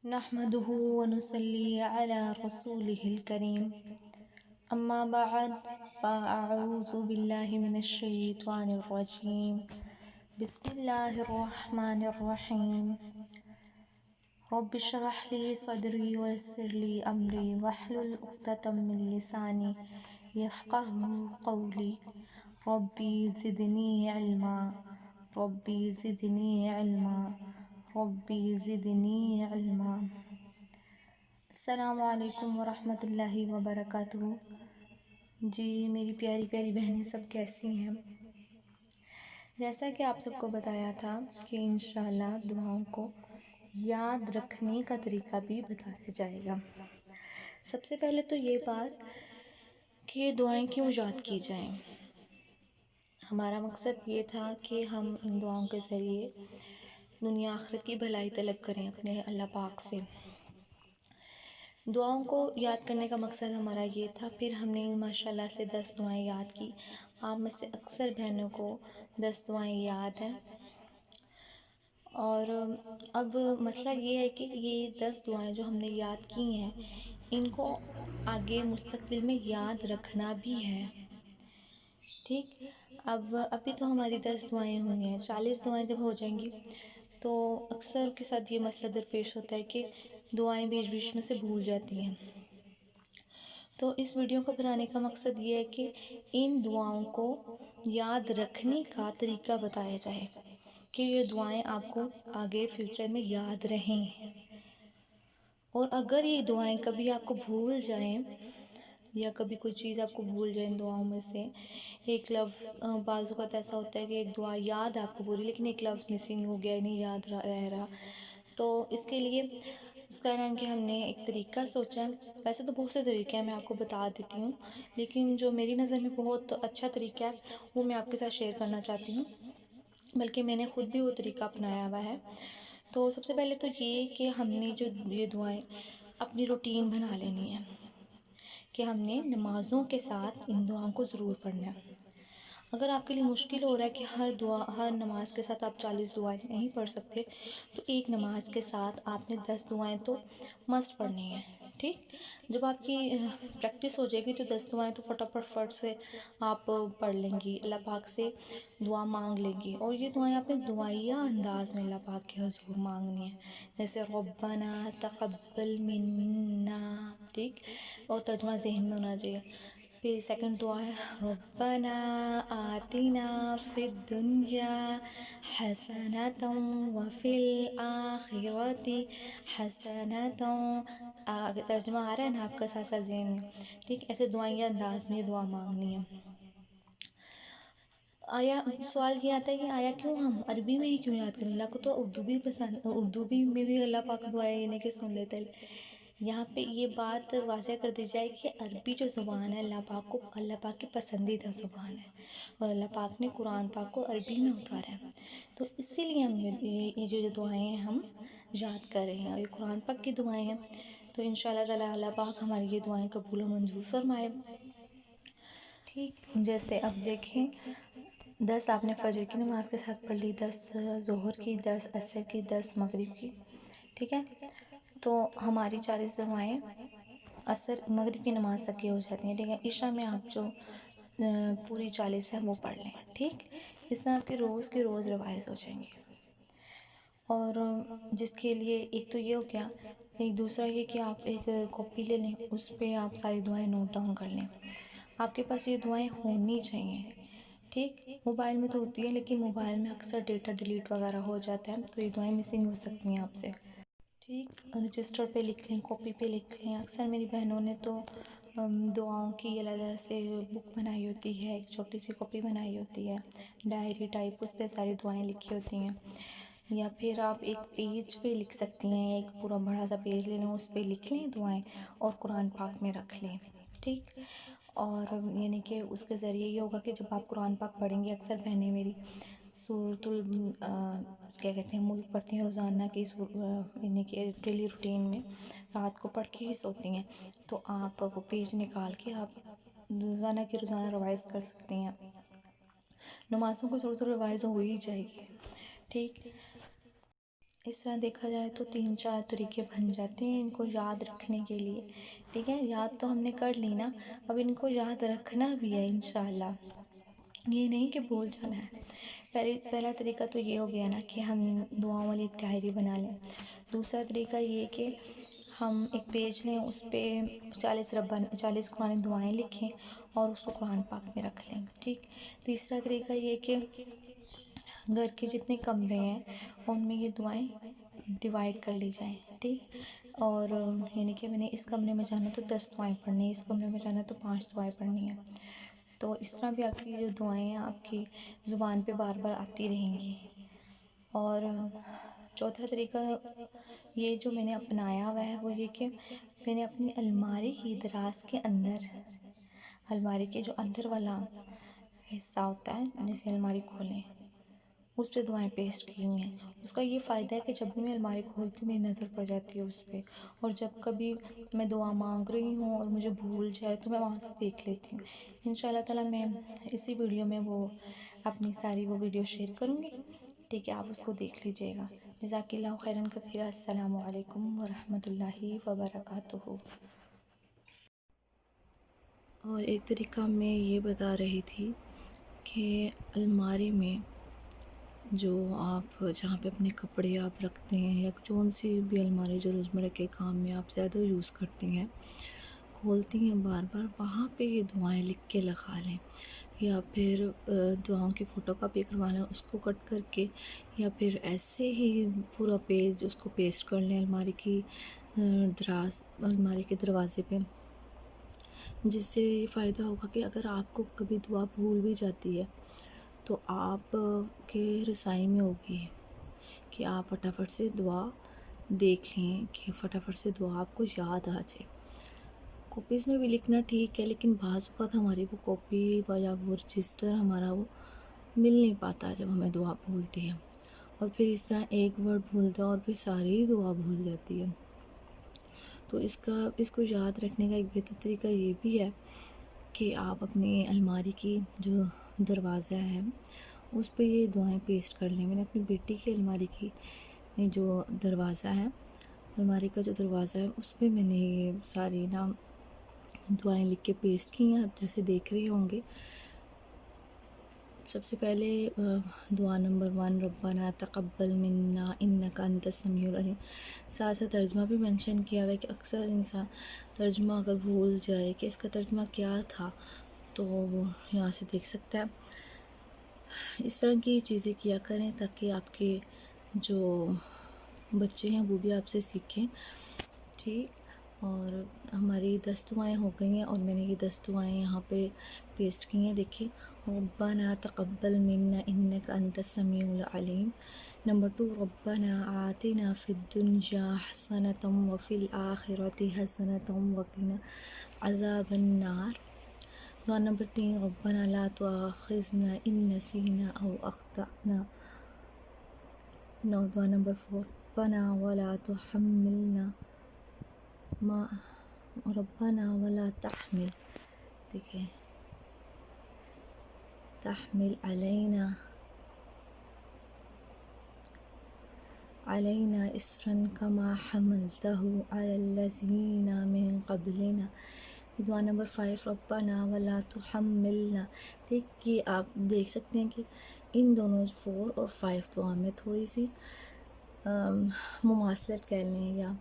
نحمده ونصلي على رسوله الكريم أما بعد فأعوذ بالله من الشيطان الرجيم بسم الله الرحمن الرحيم رب اشرح لي صدري ويسر لي أمري واحلل عقدة من لساني يفقهوا قولي ربي زدني علما ربي زدني علما ربی زدنی علما۔ السلام علیکم ورحمۃ اللہ وبرکاتہ۔ جی میری پیاری پیاری بہنیں سب کیسی ہیں؟ جیسا کہ آپ سب کو بتایا تھا کہ انشاءاللہ دعاؤں کو یاد رکھنے کا طریقہ بھی بتایا جائے گا۔ سب سے پہلے تو یہ بات کہ دعائیں کیوں یاد کی جائیں۔ ہمارا مقصد یہ تھا کہ ہم ان دعاؤں کے ذریعے دنیا آخرت کی بھلائی طلب کریں اپنے اللہ پاک سے۔ دعاؤں کو یاد کرنے کا مقصد ہمارا یہ تھا۔ پھر ہم نے ماشاءاللہ سے 10 دعائیں یاد کی۔ آپ میں سے اکثر بہنوں کو 10 دعائیں یاد ہیں، اور اب مسئلہ یہ ہے کہ یہ 10 دعائیں جو ہم نے یاد کی ہیں ان کو آگے مستقبل میں یاد رکھنا بھی ہے، ٹھیک۔ اب ابھی تو ہماری 10 دعائیں ہوئی ہیں، 40 دعائیں جب ہو جائیں گی تو اکثر کے ساتھ یہ مسئلہ درپیش ہوتا ہے کہ دعائیں بیچ بیچ میں سے بھول جاتی ہیں۔ تو اس ویڈیو کو بنانے کا مقصد یہ ہے کہ ان دعاؤں کو یاد رکھنے کا طریقہ بتایا جائے کہ یہ دعائیں آپ کو آگے فیوچر میں یاد رہیں، اور اگر یہ دعائیں کبھی آپ کو بھول جائیں یا کبھی کوئی چیز آپ کو بھول جائے ان دعاؤں میں سے ایک لفظ، بعض اوقات ایسا ہوتا ہے کہ ایک دعا یاد آپ کو پوری لیکن ایک لفظ مسنگ ہو گیا، نہیں یاد رہ رہا، تو اس کے لیے اس کا نام کہ ہم نے ایک طریقہ سوچا ہے۔ ویسے تو بہت سے طریقے ہیں، میں آپ کو بتا دیتی ہوں، لیکن جو میری نظر میں بہت اچھا طریقہ ہے وہ میں آپ کے ساتھ شیئر کرنا چاہتی ہوں، بلکہ میں نے خود بھی وہ طریقہ اپنایا ہوا ہے۔ تو سب سے پہلے تو یہ کہ ہم نے جو یہ دعائیں اپنی روٹین بنا لینی ہے کہ ہم نے نمازوں کے ساتھ ان دعاؤں کو ضرور پڑھنا ہے۔ اگر آپ کے لیے مشکل ہو رہا ہے کہ ہر نماز کے ساتھ آپ 40 دعائیں نہیں پڑھ سکتے تو ایک نماز کے ساتھ آپ نے 10 دعائیں تو مست پڑھنی ہیں، ٹھیک۔ جب آپ کی پریکٹس ہو جائے گی تو 10 دعائیں تو فٹ سے آپ پڑھ لیں گی، اللہ پاک سے دعا مانگ لیں گی، اور یہ دعائیں آپ نے دعائیہ انداز میں اللہ پاک کے حضور مانگنی ہے، جیسے ربنا تقبل منا، ٹھیک، اور ترجمہ ذہن میں ہونا چاہیے۔ پھر سیکنڈ دعا ہے ربنا آتنا فی الدنیا حسنۃ وفی الآخرۃ حسنۃ، ترجمہ آ رہا ہے نا آپ کا ساتھ ساتھ ذہن میں، ٹھیک۔ ایسے دعائیہ انداز میں دعا مانگنی ہے۔ آیا سوال یہ آتا ہے کہ آیا کیوں ہم عربی میں ہی کیوں یاد کریں؟ اللہ کو تو اردو بھی پسند، اردو میں بھی اللہ پاک دعائیں یہ نہیں کہ سن لیتے۔ یہاں پہ یہ بات واضح کر دی جائے کہ عربی جو زبان ہے اللہ پاک کی پسندیدہ زبان ہے، اور اللہ پاک نے قرآن پاک کو عربی میں اتارا ہے، تو اسی لیے ہم یہ جو دعائیں ہیں ہم یاد کر رہے ہیں، اور یہ قرآن پاک کی دعائیں ہیں، تو انشاءاللہ تعالی اللہ پاک ہماری یہ دعائیں قبول و منظور فرمائے، ٹھیک۔ جیسے اب دیکھیں 10 آپ نے فجر کی نماز کے ساتھ پڑھ لی، 10 ظہر کی، 10 عصر کی، 10 مغرب کی، ٹھیک ہے۔ تو ہماری 40 دعائیں عصر مغرب کی نماز تک کی ہو جاتی ہیں، ٹھیک ہے۔ عشاء میں آپ جو پوری 40 ہے وہ پڑھ لیں، ٹھیک۔ اس طرح آپ کی روز روایز ہو جائیں گی، اور جس کے لیے ایک تو یہ ہو گیا، ایک دوسرا یہ کہ آپ ایک کاپی لے لیں، اس پہ آپ ساری دعائیں نوٹ ڈاؤن کر لیں۔ آپ کے پاس یہ دعائیں ہونی چاہیے، ٹھیک۔ موبائل میں تو ہوتی ہے لیکن موبائل میں اکثر ڈیٹا ڈیلیٹ وغیرہ ہو جاتا ہے تو یہ دعائیں مسنگ ہو سکتی ہیں آپ سے، ٹھیک۔ رجسٹر پہ لکھ لیں، کاپی پہ لکھ لیں۔ اکثر میری بہنوں نے تو دعاؤں کی علیحدہ سے بک بنائی ہوتی ہے، ایک چھوٹی سی کاپی بنائی ہوتی ہے ڈائری ٹائپ، اس پہ ساری دعائیں لکھی ہوتی ہیں، یا پھر آپ ایک پیج پہ لکھ سکتی ہیں، ایک پورا بڑا سا پیج لے لیں، اس پہ لکھ لیں دعائیں اور قرآن پاک میں رکھ لیں، ٹھیک۔ اور یعنی کہ اس کے ذریعے یہ ہوگا کہ جب آپ قرآن پاک پڑھیں گے، اکثر بہنیں میری سورۃ کیا کہتے ہیں ملک پڑھتی ہیں روزانہ کی، یعنی کہ ڈیلی روٹین میں رات کو پڑھ کے ہی سوتی ہیں، تو آپ وہ پیج نکال کے آپ روزانہ کی روزانہ روائز کر سکتی ہیں۔ نمازوں کو ضرور روائز ہو ہی جائے گی، ٹھیک۔ اس طرح دیکھا جائے تو 3-4 طریقے بن جاتے ہیں ان کو یاد رکھنے کے لیے، ٹھیک ہے؟ یاد تو ہم نے کر لی نا، اب ان کو یاد رکھنا بھی ہے انشاءاللہ، یہ نہیں کہ بھول جانا ہے۔ پہلا طریقہ تو یہ ہو گیا نا کہ ہم دعاؤں والی ایک ڈائری بنا لیں۔ دوسرا طریقہ یہ کہ ہم ایک پیج لیں، اس پہ 40 قرآن دعائیں لکھیں اور اس کو قرآن پاک میں رکھ لیں، ٹھیک۔ تیسرا طریقہ یہ کہ گھر کے جتنے کمرے ہیں ان میں یہ دعائیں ڈیوائیڈ کر لی جائیں، ٹھیک۔ اور یعنی کہ میں نے اس کمرے میں جانا تو 10 دعائیں پڑھنی ہیں، اس کمرے میں جانا تو 5 دعائیں پڑھنی ہیں، تو اس طرح بھی آپ کی جو دعائیں ہیں آپ کی زبان پہ بار بار آتی رہیں گی۔ اور چوتھا طریقہ یہ جو میں نے اپنایا ہوا ہے وہ یہ کہ میں نے اپنی الماری کی دراز کے اندر، الماری کے جو اندر والا حصہ ہوتا ہے جسے الماری کھولیں، اس پہ دعائیں پیسٹ کی ہوئی ہیں۔ اس کا یہ فائدہ ہے کہ جب بھی میں الماری کھولتی ہوں میری نظر پڑ جاتی ہے اس پہ، اور جب کبھی میں دعا مانگ رہی ہوں اور مجھے بھول جائے تو میں وہاں سے دیکھ لیتی ہوں۔ انشاءاللہ تعالیٰ میں اسی ویڈیو میں وہ اپنی ساری وہ ویڈیو شیئر کروں گی، ٹھیک ہے؟ آپ اس کو دیکھ لیجئے گا۔ جزاک اللہ خیراً کثیرا۔ السلام علیکم ورحمۃ اللہ وبرکاتہ۔ اور ایک طریقہ میں یہ بتا رہی تھی کہ الماری میں جو آپ جہاں پہ اپنے کپڑے آپ رکھتے ہیں یا جون سی بھی الماری جو روزمرہ کے کام میں آپ زیادہ یوز کرتی ہیں، کھولتی ہیں بار بار، وہاں پہ یہ دعائیں لکھ کے لگا لیں، یا پھر دعاؤں کی فوٹو کاپی کروا لیں، اس کو کٹ کر کے، یا پھر ایسے ہی پورا پیج اس کو پیسٹ کر لیں الماری کی الماری کے دروازے پہ، جس سے یہ فائدہ ہوگا کہ اگر آپ کو کبھی دعا بھول بھی جاتی ہے تو آپ کے رسائی میں ہوگی کہ آپ فٹافٹ سے دعا دیکھ لیں، کہ فٹافٹ سے دعا آپ کو یاد آ جائے۔ کاپیز میں بھی لکھنا ٹھیک ہے، لیکن بعض اوقات ہماری وہ کاپی یا وہ رجسٹر ہمارا وہ مل نہیں پاتا جب ہمیں دعا بھولتی ہے، اور پھر اس طرح ایک ورڈ بھولتا ہے اور پھر ساری دعا بھول جاتی ہے۔ تو اس کو یاد رکھنے کا ایک بہتر طریقہ یہ بھی ہے کہ آپ اپنی الماری کی جو دروازہ ہے اس پہ یہ دعائیں پیسٹ کر لیں۔ میں نے اپنی بیٹی کی الماری کی جو دروازہ ہے، الماری کا جو دروازہ ہے اس پہ میں نے یہ ساری دعائیں لکھ کے پیسٹ کی ہیں، آپ جیسے دیکھ رہے ہوں گے۔ سب سے پہلے دعا نمبر 1، ربنا تقبل منا انک انت السمیع العلیم، ساتھ ساتھ ترجمہ بھی منشن کیا ہوا ہے کہ اکثر انسان ترجمہ اگر بھول جائے کہ اس کا ترجمہ کیا تھا تو وہ یہاں سے دیکھ سکتا ہے۔ اس طرح کی چیزیں کیا کریں تاکہ آپ کے جو بچے ہیں وہ بھی آپ سے سیکھیں، ٹھیک۔ اور ہماری 10 دعائیں ہو گئی ہیں، اور میں نے یہ 10 دعائیں یہاں پہ پیسٹ کی ہیں، دیکھیں۔ ربنا تقبل منا انک انت السمیع العلیم۔ نمبر 2، ربنا آتنا فی الدنیا حسنۃ وفی الآخرۃ حسنۃ وقنا عذاب النار۔ دعا نمبر 3، ربنا لا تؤاخذنا ان نسینا او اخطأنا۔ دعا نمبر 4، ربنا ولا تحملنا ربنا ولا تحمل، دیکھیں، تحمل علینا اسرا کما حملته علی الذین من قبلنا۔ دعا نمبر 5، ربنا ولا تحملنا۔ ٹھیک، یہ آپ دیکھ سکتے ہیں کہ ان دونوں 4 اور 5 دعا میں تھوڑی سی مماثلت کہہ لیں یا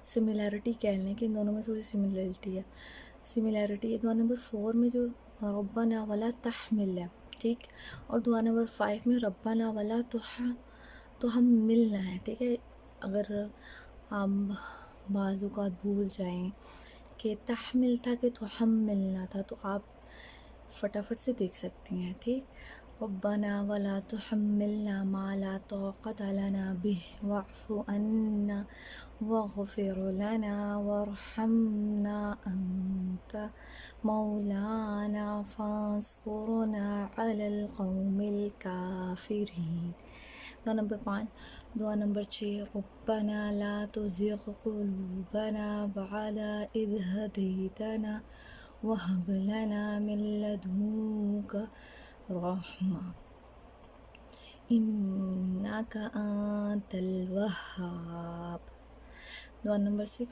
سملیرٹی کہہ لیں کہ ان دونوں میں تھوڑی سملیرٹی ہے۔ دعا نمبر 4 میں جو ربنا ولا تحمل ہے، ٹھیک، اور دعا نمبر 5 میں ربنا ولا تحملنا ہے، ٹھیک ہے۔ اگر آپ بعض اوقات بھول جائیں کہ تحمل تھا کہ تحملنا تھا تو آپ فٹافٹ سے دیکھ سکتی ہیں، ٹھیک۔ ربنا ولا تحملنا ما لا طاقة لنا به واعف عنا واغفر لنا وارحمنا انت مولانا فانصرنا على القوم الكافرين۔ دعا نمبر 5، دعا نمبر 6، ربنا لا تزغ قلوبنا بعد إذ هديتنا وهب لنا من لدنك رحمة إنك أنت الوهاب. دعا نمبر 6.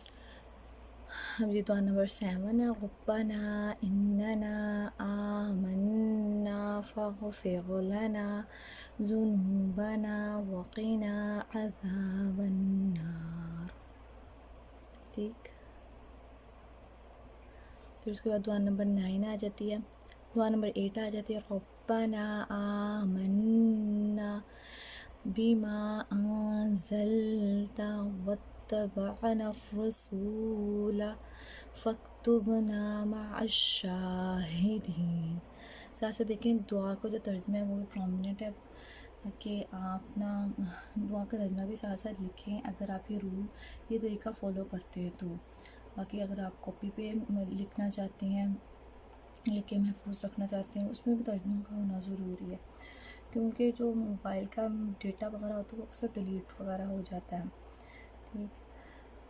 اب یہ دعا نمبر 7 ہے. ربنا إننا آمنا فاغفر لنا ذنوبنا وقنا عذاب النار. ٹھیک. پھر اس کے بعد دعا نمبر 9 آ جاتی ہے. دعا نمبر 8 آ جاتی ہے. ربنا آمنا بما انزلت واتبعنا الرسول فاکتبنا مع الشاہدین. ساتھ سے دیکھیں دعا کو جو ترجمہ ہے وہ بھی پرومیننٹ ہے کہ آپ نا دعا کا ترجمہ بھی ساتھ ساتھ لکھیں اگر آپ یہ طریقہ فالو کرتے ہیں تو. باقی اگر آپ کاپی پہ لکھنا چاہتے ہیں، لکھ کے محفوظ رکھنا چاہتے ہیں، اس میں بھی ترجمہ کا ہونا ضروری ہے کیونکہ جو موبائل کا ڈیٹا وغیرہ ہوتا ہے وہ اکثر ڈیلیٹ وغیرہ ہو جاتا ہے. ٹھیک.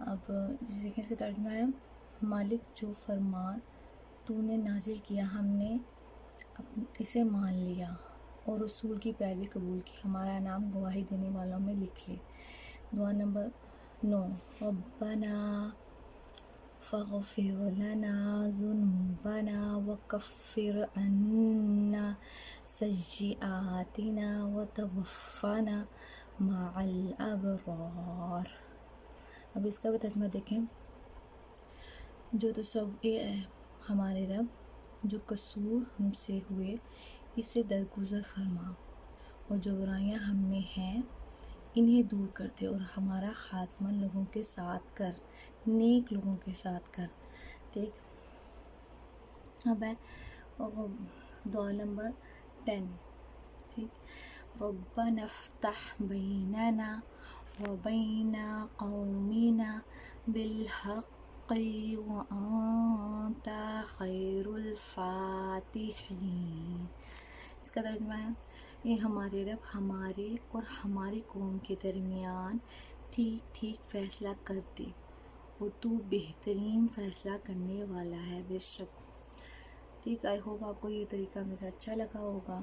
اب جیسے کہ اس کا ترجمہ ہے: مالک جو فرمان تو نے نازل کیا ہم نے اسے مان لیا اور رسول کی پیروی قبول کی، ہمارا نام گواہی دینے والوں میں لکھ لے. دعا نمبر 9. ربنا فاغفر لنا ذنوبنا وکفر عنا سیئاتنا وتوفنا مع الابرار. اب اس کا بھی ترجمہ دیکھیں. جو تصویر ہے ہمارے رب، جو قصور ہم سے ہوئے اسے درگزر فرما، اور جو برائیاں ہم میں ہیں انہیں دور کر دے، اور ہمارا خاتمہ لوگوں کے ساتھ کر، نیک لوگوں کے ساتھ کر. ٹھیک. اب ہے دعا نمبر 10. ٹھیک. ربنا افتح بیننا وبین قومنا بالحق وانت خیر الفاتحین. اس کا ترجمہ ہے: اے ہمارے رب، ہمارے اور ہماری قوم کے درمیان ٹھیک ٹھیک فیصلہ کر دے، اور تو بہترین فیصلہ کرنے والا ہے بے شک. ٹھیک. آئی ہوپ آپ کو یہ طریقہ میرا اچھا لگا ہوگا.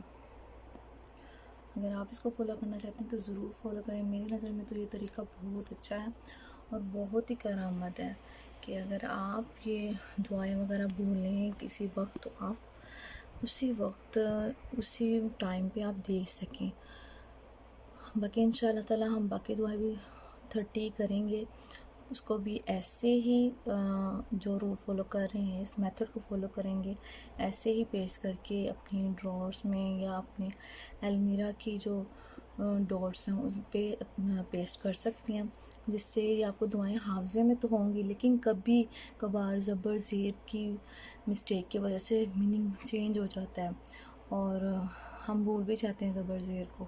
اگر آپ اس کو فالو کرنا چاہتے ہیں تو ضرور فالو کریں. میری نظر میں تو یہ طریقہ بہت اچھا ہے اور بہت ہی کرامت ہے کہ اگر آپ یہ دعائیں وغیرہ بولیں کسی وقت تو آپ اسی وقت اسی ٹائم پہ آپ دیکھ سکیں. باقی انشاءاللہ تعالی ہم باقی دعائیں بھی 30 کریں گے، اس کو بھی ایسے ہی جو رول فالو کر رہے ہیں اس میتھڈ کو فالو کریں گے، ایسے ہی پیسٹ کر کے اپنی ڈرارس میں یا اپنے المیرا کی جو ڈورس ہیں اس پہ پیسٹ کر سکتی ہیں، جس سے آپ کو دعائیں حافظے میں تو ہوں گی لیکن کبھی کبھار زبر زیر کی مسٹیک کی وجہ سے میننگ چینج ہو جاتا ہے اور ہم بھول بھی جاتے ہیں زبر زیر کو،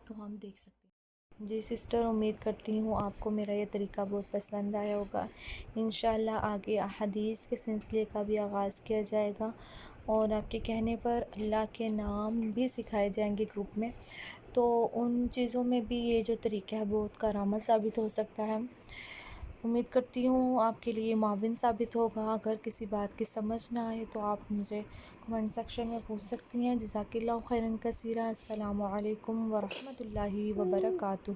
تو ہم دیکھ سکتے ہیں. جی سسٹر، امید کرتی ہوں آپ کو میرا یہ طریقہ بہت پسند آیا ہوگا. انشاءاللہ آگے احادیث کے سلسلے کا بھی آغاز کیا جائے گا اور آپ کے کہنے پر اللہ کے نام بھی سکھائے جائیں گے گروپ میں، تو ان چیزوں میں بھی یہ جو طریقہ ہے بہت کارآمد ثابت ہو سکتا ہے. امید کرتی ہوں آپ کے لیے معاون ثابت ہوگا. اگر کسی بات کی سمجھ نہ آئے تو آپ مجھے کمنٹ سیکشن میں پوچھ سکتی ہیں. جزاک اللہ خیرا کثیرا. السلام علیکم ورحمۃ اللہ وبرکاتہ.